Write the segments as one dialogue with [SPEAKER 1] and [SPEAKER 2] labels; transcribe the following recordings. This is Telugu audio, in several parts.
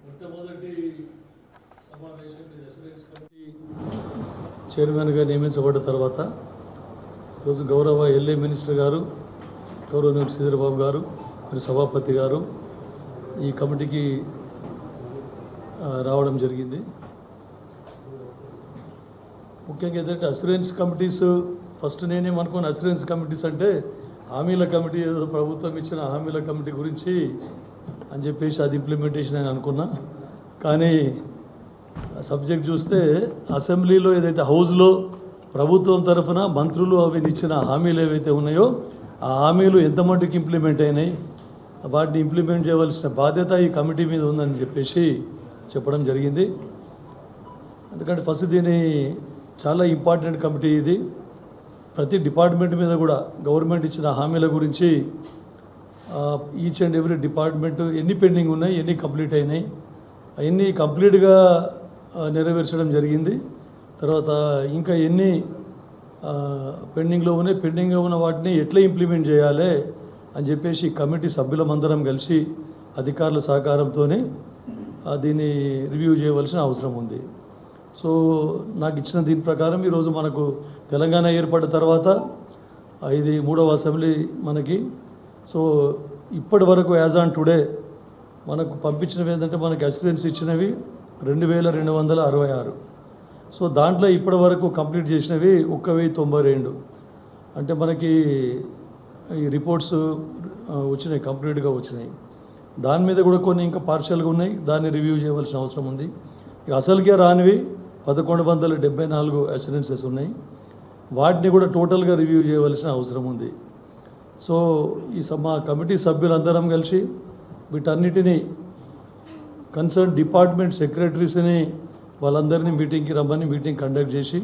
[SPEAKER 1] మొట్టమొదటి సమావేశం అసెస్మెంట్ కమిటీ చైర్మన్గా నియమించబడ్డ తర్వాత ఈరోజు గౌరవ ఎల్ఏ మినిస్టర్ గారు, గౌరవ శ్రీధరబాబు గారు, మరి సభాపతి గారు ఈ కమిటీకి రావడం జరిగింది. ముఖ్యంగా ఏంటంటే అసూరెన్స్ కమిటీస్ ఫస్ట్ నేనేమనుకోను, అసూరెన్స్ కమిటీస్ అంటే హామీల కమిటీ, ఏదో ప్రభుత్వం ఇచ్చిన హామీల కమిటీ గురించి అని చెప్పేసి అది ఇంప్లిమెంటేషన్ అని అనుకున్నా. కానీ సబ్జెక్ట్ చూస్తే అసెంబ్లీలో ఏదైతే హౌస్లో ప్రభుత్వం తరఫున మంత్రులు అవి ఇచ్చిన హామీలు ఏవైతే ఉన్నాయో ఆ హామీలు ఎంత మటుకు ఇంప్లిమెంట్ అయినాయి, వాటిని ఇంప్లిమెంట్ చేయవలసిన బాధ్యత ఈ కమిటీ మీద ఉందని చెప్పేసి చెప్పడం జరిగింది. ఎందుకంటే ఫస్ట్ దీని చాలా ఇంపార్టెంట్ కమిటీ ఇది. ప్రతి డిపార్ట్మెంట్ మీద కూడా గవర్నమెంట్ ఇచ్చిన హామీల గురించి ఈచ్ అండ్ ఎవ్రీ డిపార్ట్మెంట్ ఎన్ని పెండింగ్ ఉన్నాయి, ఎన్ని కంప్లీట్ అయినాయి, అవన్నీ కంప్లీట్గా నెరవేర్చడం జరిగింది. తర్వాత ఇంకా ఎన్ని పెండింగ్లో ఉన్నాయి, పెండింగ్లో ఉన్న వాటిని ఎట్లా ఇంప్లిమెంట్ చేయాలి అని చెప్పేసి కమిటీ సభ్యులమందరం కలిసి అధికారుల సహకారంతోనే దీన్ని రివ్యూ చేయవలసిన అవసరం ఉంది. సో నాకు ఇచ్చిన దీని ప్రకారం ఈరోజు మనకు తెలంగాణ ఏర్పడిన తర్వాత ఇది 3వ అసెంబ్లీ మనకి. సో ఇప్పటి వరకు యాజ్ ఆన్ టుడే మనకు పంపించినవి ఏంటంటే మనకి అసిస్టెన్స్ ఇచ్చినవి 2266. సో దాంట్లో ఇప్పటి వరకు కంప్లీట్ చేసినవి 1092. అంటే మనకి ఈ రిపోర్ట్స్ వచ్చినాయి, కంప్లీట్గా వచ్చినాయి. దాని మీద కూడా కొన్ని ఇంకా పార్షియల్గా ఉన్నాయి, దాన్ని రివ్యూ చేయవలసిన అవసరం ఉంది. ఇక అసలుకే రానివి 1174 అసిస్టెన్సెస్ ఉన్నాయి, వాటిని కూడా టోటల్గా రివ్యూ చేయవలసిన అవసరం ఉంది. సో ఈ మా కమిటీ సభ్యులందరం కలిసి వీటన్నిటినీ కన్సర్న్ డిపార్ట్మెంట్ సెక్రటరీస్ని వాళ్ళందరినీ మీటింగ్కి రమ్మని మీటింగ్ కండక్ట్ చేసి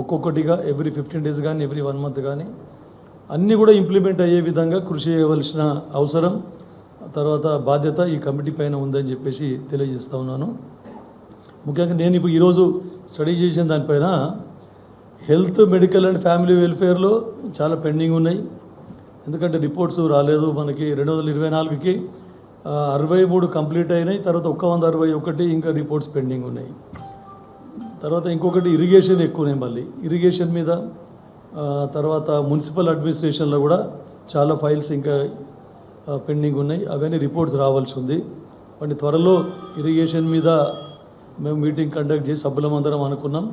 [SPEAKER 1] ఒక్కొక్కటిగా ఎవ్రీ 15 days కానీ ఎవ్రీ 1 month కానీ అన్నీ కూడా ఇంప్లిమెంట్ అయ్యే విధంగా కృషి చేయవలసిన అవసరం, తర్వాత బాధ్యత ఈ కమిటీ పైన ఉందని చెప్పేసి తెలియజేస్తూ ఉన్నాను. ముఖ్యంగా నేను ఇప్పుడు ఈరోజు స్టడీ చేసిన దానిపైన హెల్త్, మెడికల్ అండ్ ఫ్యామిలీ వెల్ఫేర్లో చాలా పెండింగ్ ఉన్నాయి. ఎందుకంటే రిపోర్ట్స్ రాలేదు మనకి. 2024కి 63 కంప్లీట్ అయినాయి, తర్వాత 161 ఇంకా రిపోర్ట్స్ పెండింగ్ ఉన్నాయి. తర్వాత ఇంకొకటి ఇరిగేషన్ ఎక్కువనే, మళ్ళీ ఇరిగేషన్ మీద, తర్వాత మున్సిపల్ అడ్మినిస్ట్రేషన్లో కూడా చాలా ఫైల్స్ ఇంకా పెండింగ్ ఉన్నాయి, అవన్నీ రిపోర్ట్స్ రావాల్సి ఉంది. వాటి త్వరలో ఇరిగేషన్ మీద మేము మీటింగ్ కండక్ట్ చేసి సభ్యులమందరం అనుకున్నాం,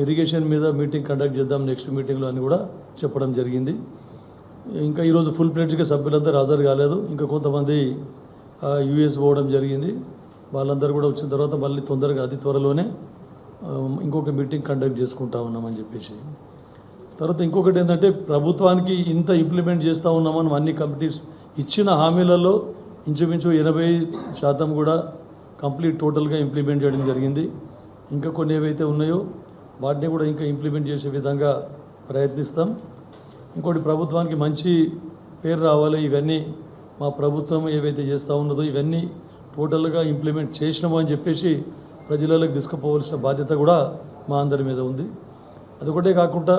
[SPEAKER 1] ఇరిగేషన్ మీద మీటింగ్ కండక్ట్ చేద్దాం నెక్స్ట్ మీటింగ్లో అని కూడా చెప్పడం జరిగింది. ఇంకా ఈరోజు ఫుల్ ప్లేట్గా సభ్యులందరూ హాజరు కాలేదు, ఇంకా కొంతమంది యూఎస్ పోవడం జరిగింది. వాళ్ళందరూ కూడా వచ్చిన తర్వాత మళ్ళీ తొందరగా అతి త్వరలోనే ఇంకొక మీటింగ్ కండక్ట్ చేసుకుంటా ఉన్నామని చెప్పేసి. తర్వాత ఇంకొకటి ఏంటంటే ప్రభుత్వానికి ఇంత ఇంప్లిమెంట్ చేస్తూ ఉన్నామని అన్ని కమిటీస్ ఇచ్చిన హామీలలో ఇంచుమించు 80% కూడా కంప్లీట్ టోటల్గా ఇంప్లిమెంట్ చేయడం జరిగింది. ఇంకా కొన్ని ఏవైతే ఉన్నాయో వాటిని కూడా ఇంకా ఇంప్లిమెంట్ చేసే విధంగా ప్రయత్నిస్తాం. ఇంకోటి ప్రభుత్వానికి మంచి పేరు రావాలి, ఇవన్నీ మా ప్రభుత్వం ఏవైతే చేస్తూ ఉన్నదో ఇవన్నీ టోటల్గా ఇంప్లిమెంట్ చేసినామో అని చెప్పేసి ప్రజలకు తీసుకుపోవాల్సిన బాధ్యత కూడా మా అందరి మీద ఉంది. అదొకటే కాకుండా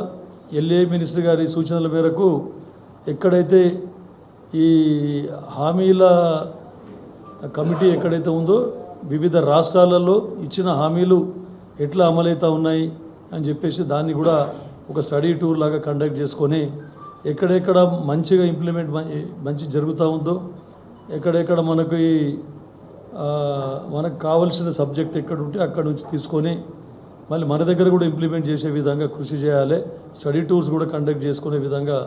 [SPEAKER 1] ఎల్ఏ మినిస్టర్ గారి సూచనల మేరకు ఎక్కడైతే ఈ హామీల కమిటీ ఎక్కడైతే ఉందో వివిధ రాష్ట్రాలలో ఇచ్చిన హామీలు ఎట్లా అమలవుతూ ఉన్నాయి అని చెప్పేసి దాన్ని కూడా ఒక స్టడీ టూర్ లాగా కండక్ట్ చేసుకొని ఎక్కడెక్కడ మంచిగా ఇంప్లిమెంట్ మంచి జరుగుతూ ఉందో, ఎక్కడెక్కడ మనకు కావాల్సిన సబ్జెక్ట్ ఎక్కడ ఉంటే అక్కడ నుంచి తీసుకొని మళ్ళీ మన దగ్గర కూడా ఇంప్లిమెంట్ చేసే విధంగా కృషి చేయాలి. స్టడీ టూర్స్ కూడా కండక్ట్ చేసుకునే విధంగా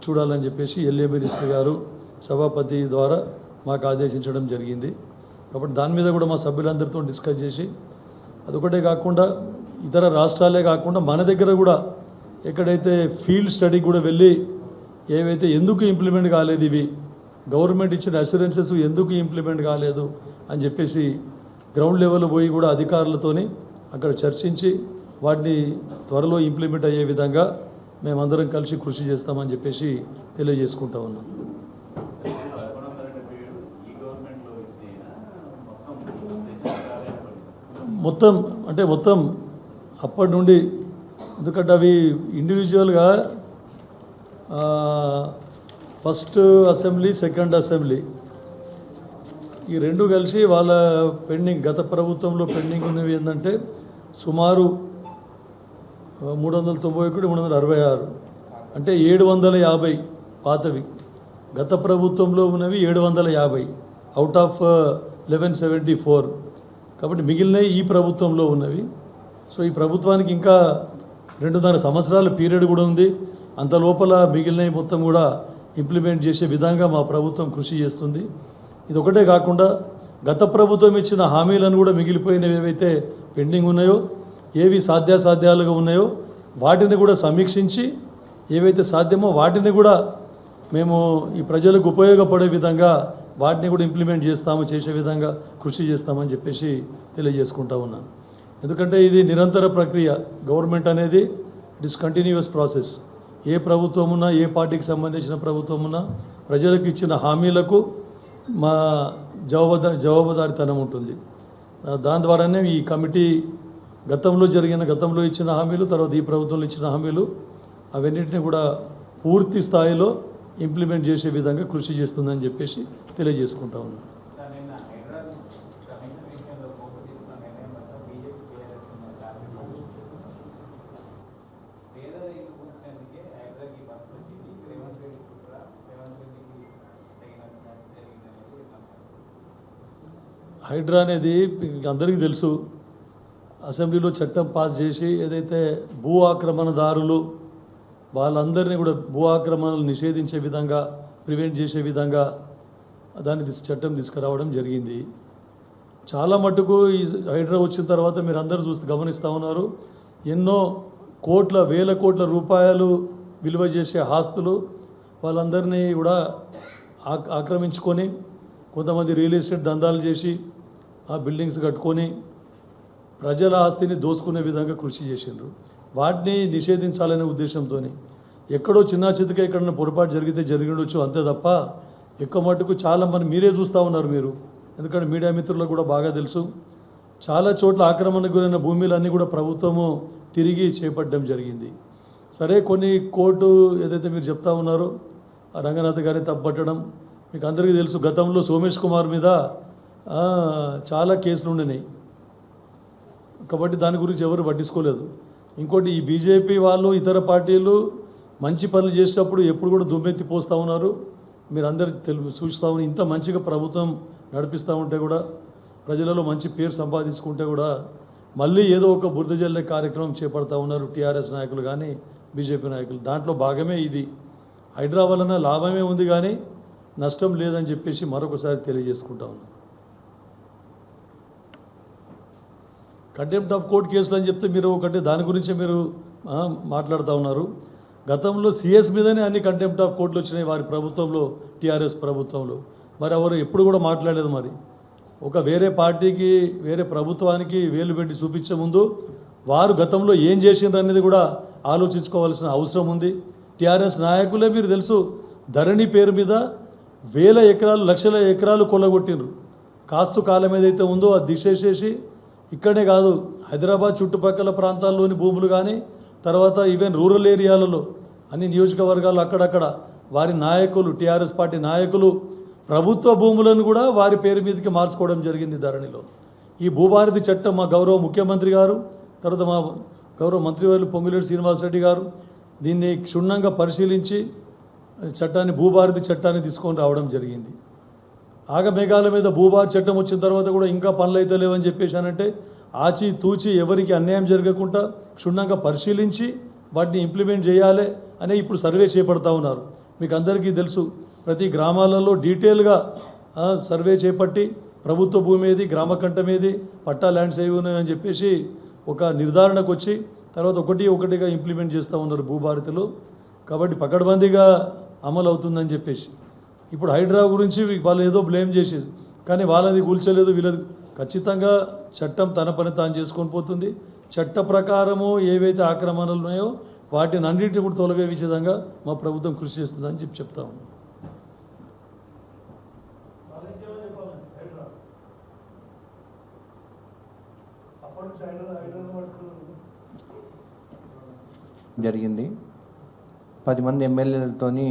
[SPEAKER 1] చూడాలని చెప్పేసి ఎల్ఏ మినిస్టర్ గారు సభాపతి ద్వారా మాకు ఆదేశించడం జరిగింది. కాబట్టి దాని మీద కూడా మా సభ్యులందరితో డిస్కస్ చేసి, అదొకటే కాకుండా ఇతర రాష్ట్రాలే కాకుండా మన దగ్గర కూడా ఎక్కడైతే ఫీల్డ్ స్టడీ కూడా వెళ్ళి ఏవైతే ఎందుకు ఇంప్లిమెంట్ కాలేదు, ఇవి గవర్నమెంట్ ఇచ్చిన అష్యూరెన్సెస్ ఎందుకు ఇంప్లిమెంట్ కాలేదు అని చెప్పేసి గ్రౌండ్ లెవెల్ పోయి కూడా అధికారులతోని అక్కడ చర్చించి వాటిని త్వరలో ఇంప్లిమెంట్ అయ్యే విధంగా మేమందరం కలిసి కృషి చేస్తామని చెప్పేసి తెలియజేసుకుంటా ఉన్నాం. మొత్తం అప్పటి నుండి, ఎందుకంటే అవి ఇండివిజువల్గా ఫస్ట్ అసెంబ్లీ, సెకండ్ అసెంబ్లీ ఈ రెండు కలిసి వాళ్ళ పెండింగ్ గత ప్రభుత్వంలో పెండింగ్ ఉన్నవి ఏంటంటే సుమారు 391 366 అంటే 750 పాతవి. గత ప్రభుత్వంలో ఉన్నవి 750 అవుట్ ఆఫ్ 1174. కాబట్టి మిగిలినవి ఈ ప్రభుత్వంలో ఉన్నవి. సో ఈ ప్రభుత్వానికి ఇంకా 2.5 సంవత్సరాల పీరియడ్ కూడా ఉంది. అంత లోపల మిగిలినవి మొత్తం కూడా ఇంప్లిమెంట్ చేసే విధంగా మా ప్రభుత్వం కృషి చేస్తుంది. ఇది ఒకటే కాకుండా గత ప్రభుత్వం ఇచ్చిన హామీలను కూడా మిగిలిపోయినవి ఏవైతే పెండింగ్ ఉన్నాయో, ఏవి సాధ్యాసాధ్యాలుగా ఉన్నాయో వాటిని కూడా సమీక్షించి ఏవైతే సాధ్యమో వాటిని కూడా మేము ఈ ప్రజలకు ఉపయోగపడే విధంగా వాటిని కూడా ఇంప్లిమెంట్ చేసే విధంగా కృషి చేస్తామని చెప్పేసి తెలియజేసుకుంటా ఉన్నాను. ఎందుకంటే ఇది నిరంతర ప్రక్రియ. గవర్నమెంట్ అనేది ఇట్ ఇస్ కంటిన్యూస్ ప్రాసెస్. ఏ ప్రభుత్వం ఉన్నా, ఏ పార్టీకి సంబంధించిన ప్రభుత్వం ఉన్నా ప్రజలకు ఇచ్చిన హామీలకు మా జవాబుదారితనం ఉంటుంది. దాని ద్వారానే ఈ కమిటీ గతంలో ఇచ్చిన హామీలు, తర్వాత ఈ ప్రభుత్వంలో ఇచ్చిన హామీలు అవన్నింటినీ కూడా పూర్తి స్థాయిలో ఇంప్లిమెంట్ చేసే విధంగా కృషి చేస్తుందని చెప్పేసి తెలియజేసుకుంటా ఉన్నాను. హైడ్రా అనేది అందరికీ తెలుసు. అసెంబ్లీలో చట్టం పాస్ చేసి ఏదైతే భూ ఆక్రమణదారులు వాళ్ళందరినీ కూడా భూ ఆక్రమణలు నిషేధించే విధంగా, ప్రివెంట్ చేసే విధంగా దాన్ని చట్టం తీసుకురావడం జరిగింది. చాలా మటుకు ఈ హైడ్రా వచ్చిన తర్వాత మీరు అందరూ గమనిస్తూ ఉన్నారు. ఎన్నో వేల కోట్ల రూపాయలు విలువ చేసే ఆస్తులు వాళ్ళందరినీ కూడా ఆక్రమించుకొని, కొంతమంది రియల్ ఎస్టేట్ దందాలు చేసి ఆ బిల్డింగ్స్ కట్టుకొని ప్రజల ఆస్తిని దోసుకునే విధంగా కృషి చేసిండ్రు. వాటిని నిషేధించాలనే ఉద్దేశంతో ఎక్కడో చిన్న చితక ఎక్కడన్నా పొరపాటు జరిగిండొచ్చు అంతే తప్ప ఎక్కువ మటుకు చాలామంది మీరే చూస్తూ ఉన్నారు. మీరు ఎందుకంటే మీడియా మిత్రులకు కూడా బాగా తెలుసు, చాలా చోట్ల ఆక్రమణకు గురైన భూములన్నీ కూడా ప్రభుత్వము తిరిగి చేపట్టడం జరిగింది. సరే, కొన్ని కోర్టు ఏదైతే మీరు చెప్తా ఉన్నారో ఆ రంగనాథ్ గారిని తప్పట్టడం మీకు అందరికీ తెలుసు. గతంలో సోమేష్ కుమార్ మీద చాలా కేసులు ఉండినాయి కాబట్టి దాని గురించి ఎవరు పట్టించుకోలేదు. ఇంకోటి, ఈ బీజేపీ వాళ్ళు ఇతర పార్టీలు మంచి పనులు చేసేటప్పుడు ఎప్పుడు కూడా దుమ్మెత్తి పోస్తూ ఉన్నారు. మీరు అందరు చూస్తూ ఉన్నారు. ఇంత మంచిగా ప్రభుత్వం నడిపిస్తూ ఉంటే కూడా, ప్రజలలో మంచి పేరు సంపాదించుకుంటే కూడా మళ్ళీ ఏదో ఒక బురద జల్లే కార్యక్రమం చేపడతా ఉన్నారు టీఆర్ఎస్ నాయకులు కానీ బీజేపీ నాయకులు. దాంట్లో భాగమే ఇది. హైడ్రా వలన లాభమే ఉంది కానీ నష్టం లేదని చెప్పేసి మరొకసారి తెలియజేసుకుంటా ఉన్నాం. కంటెంప్ట్ ఆఫ్ కోర్ట్ కేసులు అని చెప్తే మీరు ఒకటి దాని గురించే మీరు మాట్లాడుతూ ఉన్నారు. గతంలో సిఎస్ మీదనే అన్ని కంటెంప్ట్ ఆఫ్ కోర్టులు వచ్చినాయి వారి ప్రభుత్వంలో, టీఆర్ఎస్ ప్రభుత్వంలో. మరి ఎవరు ఎప్పుడు కూడా మాట్లాడలేదు. మరి ఒక వేరే పార్టీకి, వేరే ప్రభుత్వానికి వేలు పెట్టి చూపించే ముందు వారు గతంలో ఏం చేసిండ్రు అనేది కూడా ఆలోచించుకోవాల్సిన అవసరం ఉంది. టీఆర్ఎస్ నాయకులే మీరు తెలుసు, ధరణి పేరు మీద వేల ఎకరాలు, లక్షల ఎకరాలు కొల్లగొట్టిండ్రు. కాస్తు కాలం ఏదైతే ఉందో అది దిశేసేసి ఇక్కడే కాదు, హైదరాబాద్ చుట్టుపక్కల ప్రాంతాల్లోని భూములు కానీ, తర్వాత ఈవెన్ రూరల్ ఏరియాలలో అన్ని నియోజకవర్గాలు అక్కడక్కడ వారి నాయకులు, టీఆర్ఎస్ పార్టీ నాయకులు ప్రభుత్వ భూములను కూడా వారి పేరు మీదకి మార్చుకోవడం జరిగింది ధరణిలో. ఈ భూభారతి చట్టం మా గౌరవ ముఖ్యమంత్రి గారు, తర్వాత మా గౌరవ మంత్రివర్యులు పొంగులేటి శ్రీనివాసరెడ్డి గారు దీన్ని క్షుణ్ణంగా పరిశీలించి భూభారతి చట్టాన్ని తీసుకొని రావడం జరిగింది. ఆగమేఘాల మీద భూభారతి చట్టం వచ్చిన తర్వాత కూడా ఇంకా పనులు అయితే లేవని చెప్పేశానంటే ఆచి తూచి ఎవరికి అన్యాయం జరగకుండా క్షుణ్ణంగా పరిశీలించి వాటిని ఇంప్లిమెంట్ చేయాలి అనే ఇప్పుడు సర్వే చేపడతా ఉన్నారు. మీకు అందరికీ తెలుసు, ప్రతి గ్రామాలలో డీటెయిల్గా సర్వే చేపట్టి ప్రభుత్వ భూమి ఏది, గ్రామ కంఠం ఏది, పట్టా ల్యాండ్స్ ఏవి ఉన్నాయని చెప్పేసి ఒక నిర్ధారణకు వచ్చి తర్వాత ఒకటిగా ఇంప్లిమెంట్ చేస్తూ ఉన్నారు భూభారతిలో. కాబట్టి పకడ్బందీగా అమలు అవుతుందని చెప్పేసి ఇప్పుడు హైడ్రా గురించి వాళ్ళు ఏదో బ్లేమ్ చేసేది, కానీ వాళ్ళది కూల్చలేదు, వీళ్ళది. ఖచ్చితంగా చట్టం తన పని తాను చేసుకొని పోతుంది. చట్ట ప్రకారము ఏవైతే ఆక్రమణలు ఉన్నాయో వాటిని అన్నింటినీ కూడా తొలగే విధంగా మా ప్రభుత్వం కృషి చేస్తుందని చెప్తా ఉన్నాం.
[SPEAKER 2] జరిగింది 10 మంది ఎమ్మెల్యేలతోని